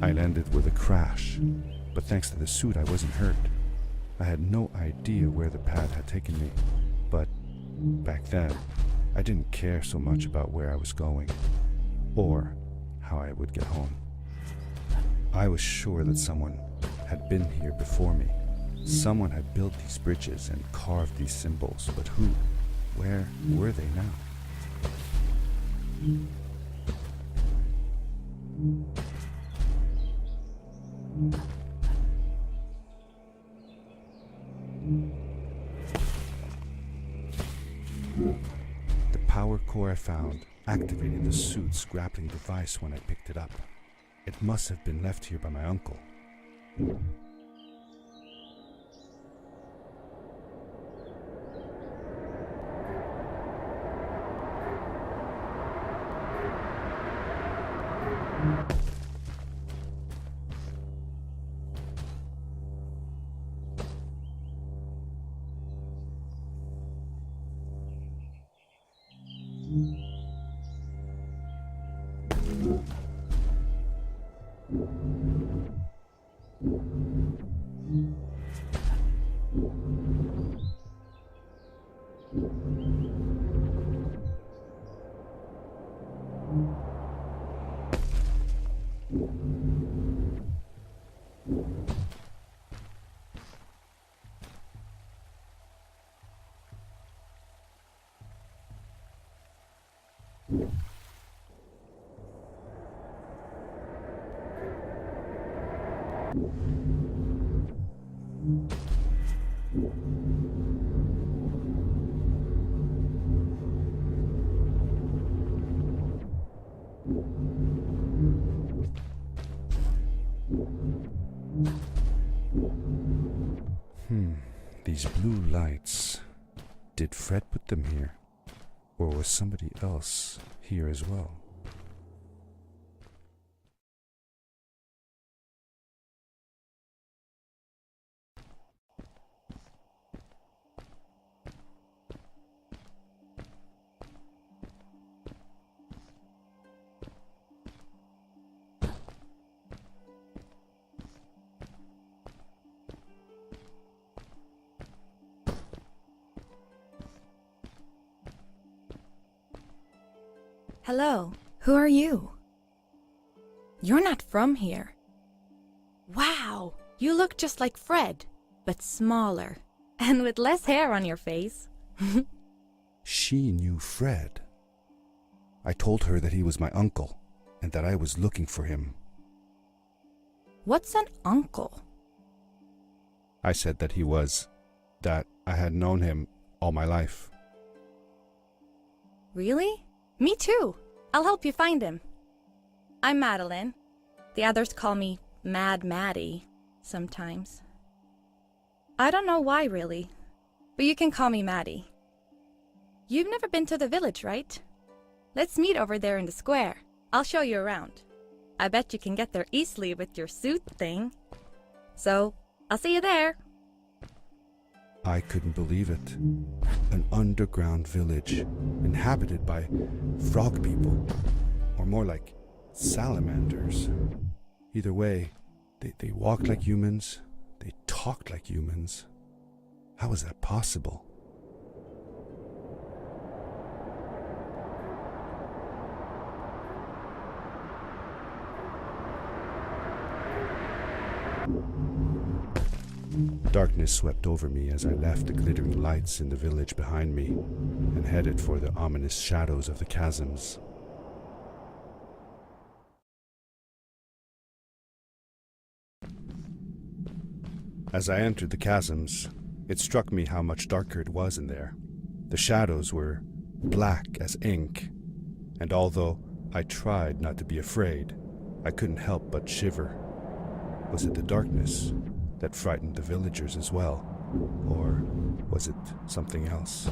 I landed with a crash, but thanks to the suit I wasn't hurt. I had no idea where the pad had taken me, but back then, I didn't care so much about where I was going, or how I would get home. I was sure that someone had been here before me. Someone had built these bridges and carved these symbols, but who? Where were they now? The power core I found activated the suit's grappling device when I picked it up. It must have been left here by my uncle. These blue lights. Did Fred put them here? Or was somebody else here as well? Hello, who are you? You're not from here. Wow, you look just like Fred, but smaller, and with less hair on your face. She knew Fred. I told her that he was my uncle, and that I was looking for him. What's an uncle? I said that he was, that I had known him all my life. Really? Me too. I'll help you find him. I'm Madeline. The others call me Mad Maddie sometimes. I don't know why really, but you can call me Maddie. You've never been to the village, right? Let's meet over there in the square. I'll show you around. I bet you can get there easily with your suit thing. So, I'll see you there. I couldn't believe it. An underground village, inhabited by frog people, or more like salamanders. Either way, they walked like humans, they talked like humans. How is that possible? Darkness swept over me as I left the glittering lights in the village behind me and headed for the ominous shadows of the chasms. As I entered the chasms, it struck me how much darker it was in there. The shadows were black as ink, and although I tried not to be afraid, I couldn't help but shiver. Was it the darkness that frightened the villagers as well, or was it something else?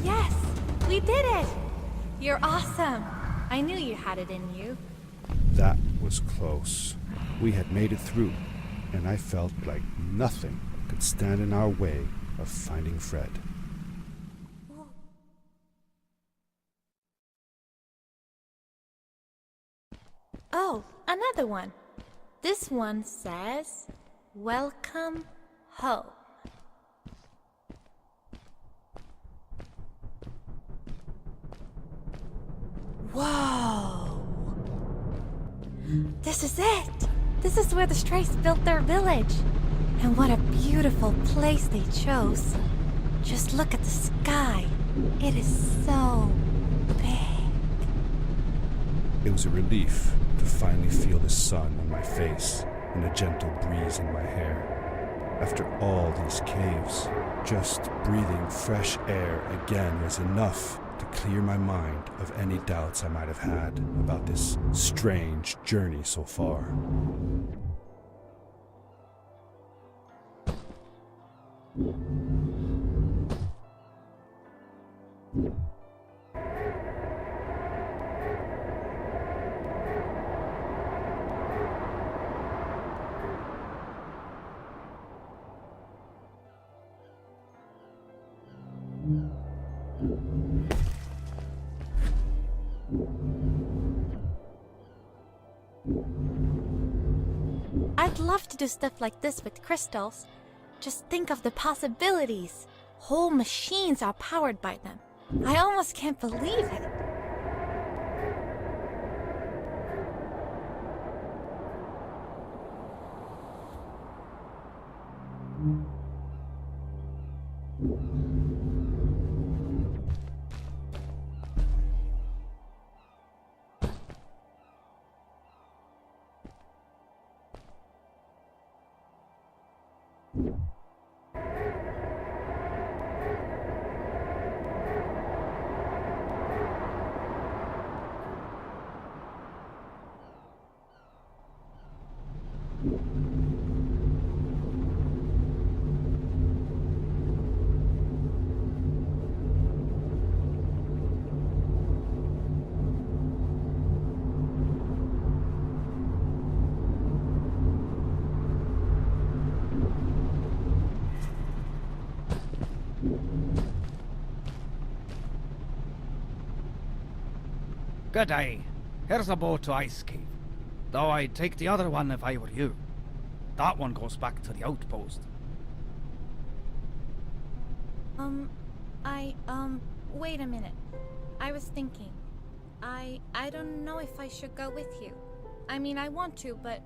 Yes! We did it! You're awesome! I knew you had it in you. That was close. We had made it through, and I felt like nothing could stand in our way of finding Fred. Oh, another one. This one says, "Welcome home." Whoa! This is it! This is where the Strays built their village. And what a beautiful place they chose. Just look at the sky. It is so big. It was a relief to finally feel the sun on my face and a gentle breeze in my hair. After all these caves, just breathing fresh air again was enough to clear my mind of any doubts I might have had about this strange journey so far. I'd love to do stuff like this with crystals. Just think of the possibilities. Whole machines are powered by them. I almost can't believe it. Good day. Here's a boat to Ice Cave. Though I'd take the other one if I were you. That one goes back to the outpost. Wait a minute. I was thinking. I don't know if I should go with you. I mean, I want to, but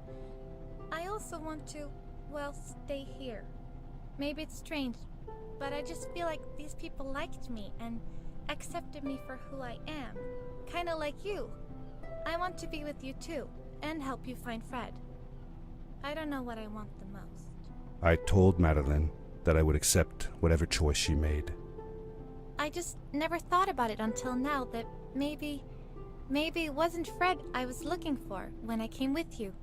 I also want to, well, stay here. Maybe it's strange, but I just feel like these people liked me and accepted me for who I am. Kinda like you. I want to be with you too, and help you find Fred. I don't know what I want the most. I told Madeline that I would accept whatever choice she made. I just never thought about it until now that maybe it wasn't Fred I was looking for when I came with you.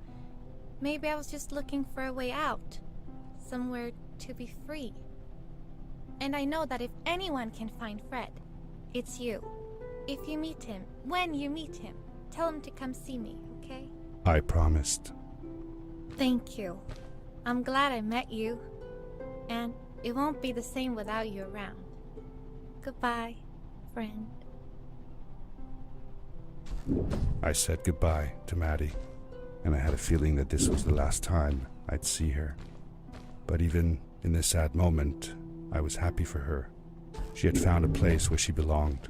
Maybe I was just looking for a way out. Somewhere to be free. And I know that if anyone can find Fred, it's you. If you meet him, when you meet him, tell him to come see me, okay? I promised. Thank you. I'm glad I met you. And it won't be the same without you around. Goodbye, friend. I said goodbye to Maddie, and I had a feeling that this was the last time I'd see her. But even in this sad moment, I was happy for her. She had found a place where she belonged.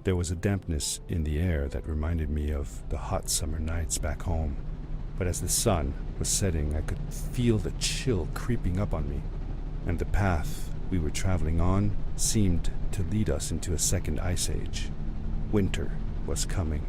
There was a dampness in the air that reminded me of the hot summer nights back home. But as the sun was setting, I could feel the chill creeping up on me, and the path we were traveling on seemed to lead us into a second ice age. Winter was coming.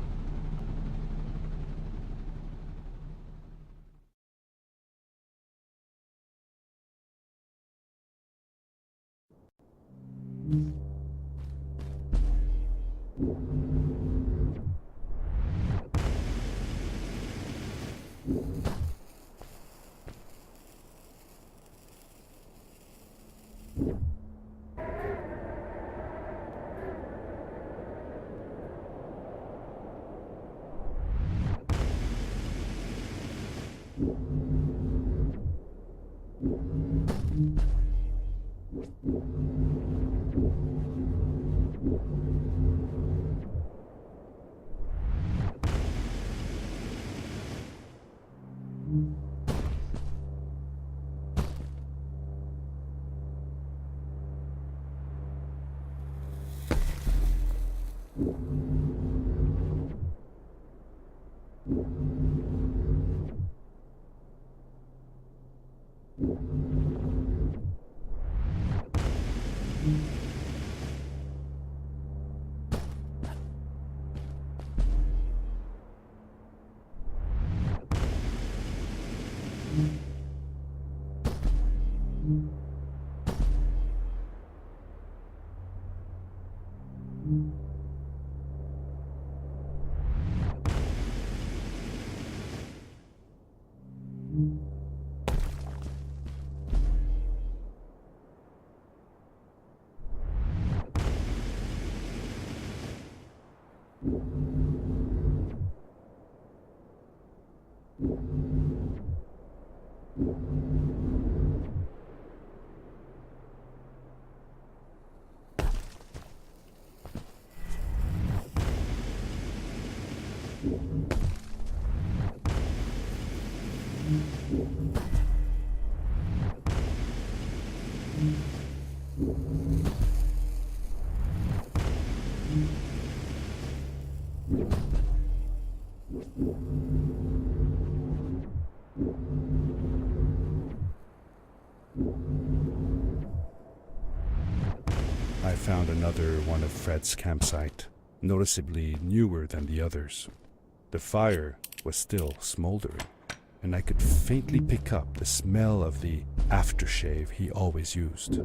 I found another one of Fred's campsite, noticeably newer than the others. The fire was still smoldering, and I could faintly pick up the smell of the aftershave he always used.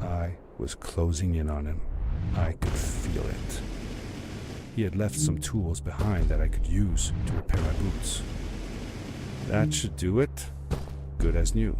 I was closing in on him. I could feel it. He had left some tools behind that I could use to repair my boots. That should do it. Good as new.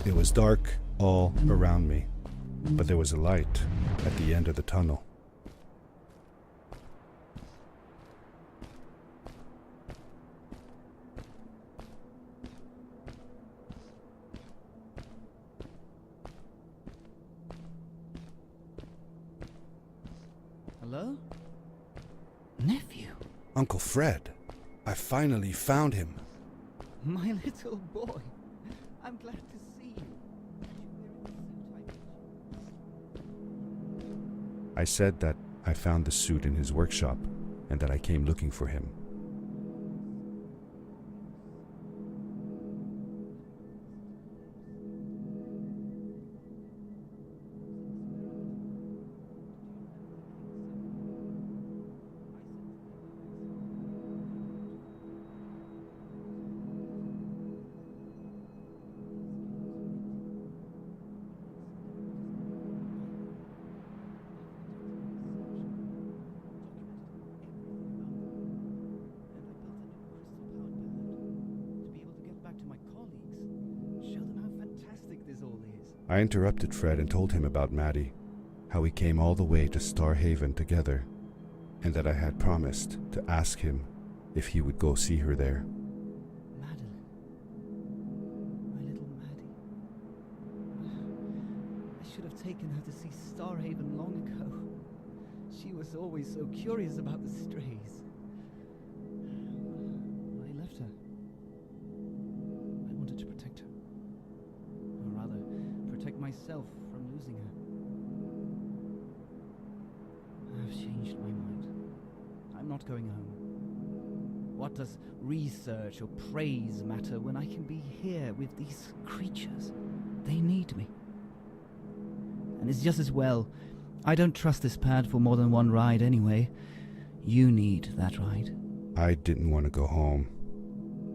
It was dark all around me, but there was a light at the end of the tunnel. Hello? Nephew? Uncle Fred, I finally found him. My little boy. I'm glad to see you. I said that I found the suit in his workshop and that I came looking for him. I interrupted Fred and told him about Maddie, how we came all the way to Starhaven together, and that I had promised to ask him if he would go see her there. Madeline. My little Maddie. I should have taken her to see Starhaven long ago. She was always so curious about the strays. I left her. I wanted to protect her. Or rather, protect myself from losing her. I've changed my mind. I'm not going home. What does research or praise matter when I can be here with these creatures? They need me. And it's just as well. I don't trust this pad for more than one ride anyway. You need that ride. I didn't want to go home,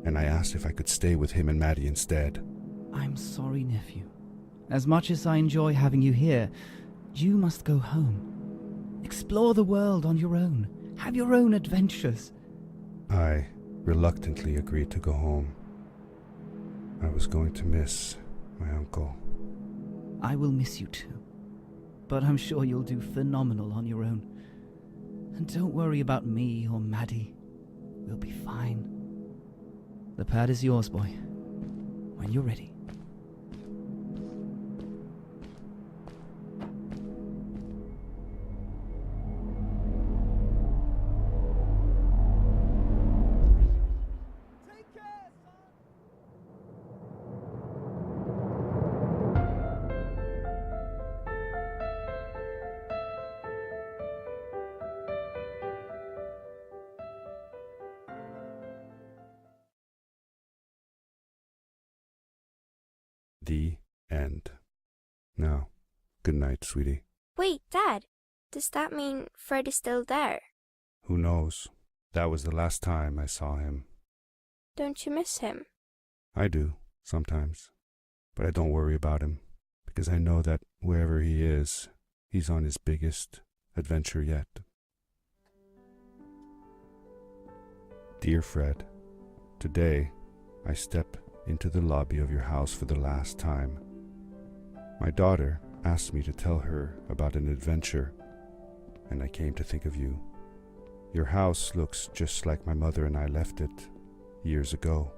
and I asked if I could stay with him and Maddie instead. I'm sorry, nephew. As much as I enjoy having you here, you must go home. Explore the world on your own. Have your own adventures. I reluctantly agreed to go home. I was going to miss my uncle. I will miss you too. But I'm sure you'll do phenomenal on your own. And don't worry about me or Maddie. We'll be fine. The pad is yours, boy. When you're ready. The end. Now, good night, sweetie. Wait, Dad. Does that mean Fred is still there? Who knows? That was the last time I saw him. Don't you miss him? I do, sometimes. But I don't worry about him, because I know that wherever he is, he's on his biggest adventure yet. Dear Fred, today I step into the lobby of your house for the last time. My daughter asked me to tell her about an adventure, and I came to think of you. Your house looks just like my mother and I left it years ago.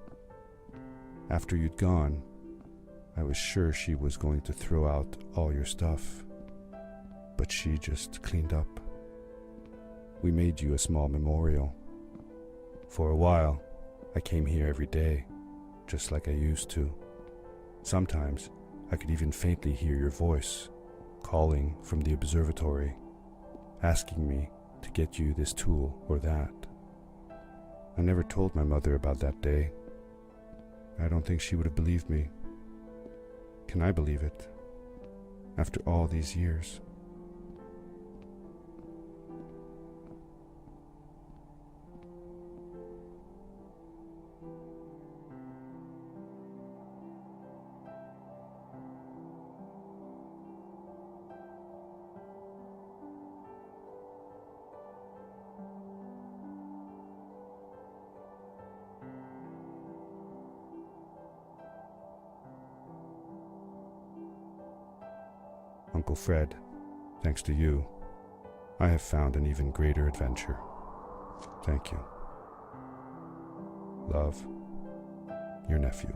After you'd gone, I was sure she was going to throw out all your stuff, but she just cleaned up. We made you a small memorial. For a while, I came here every day, just like I used to. Sometimes I could even faintly hear your voice calling from the observatory, asking me to get you this tool or that. I never told my mother about that day. I don't think she would have believed me. Can I believe it? After all these years? Uncle Fred, thanks to you, I have found an even greater adventure. Thank you. Love, your nephew.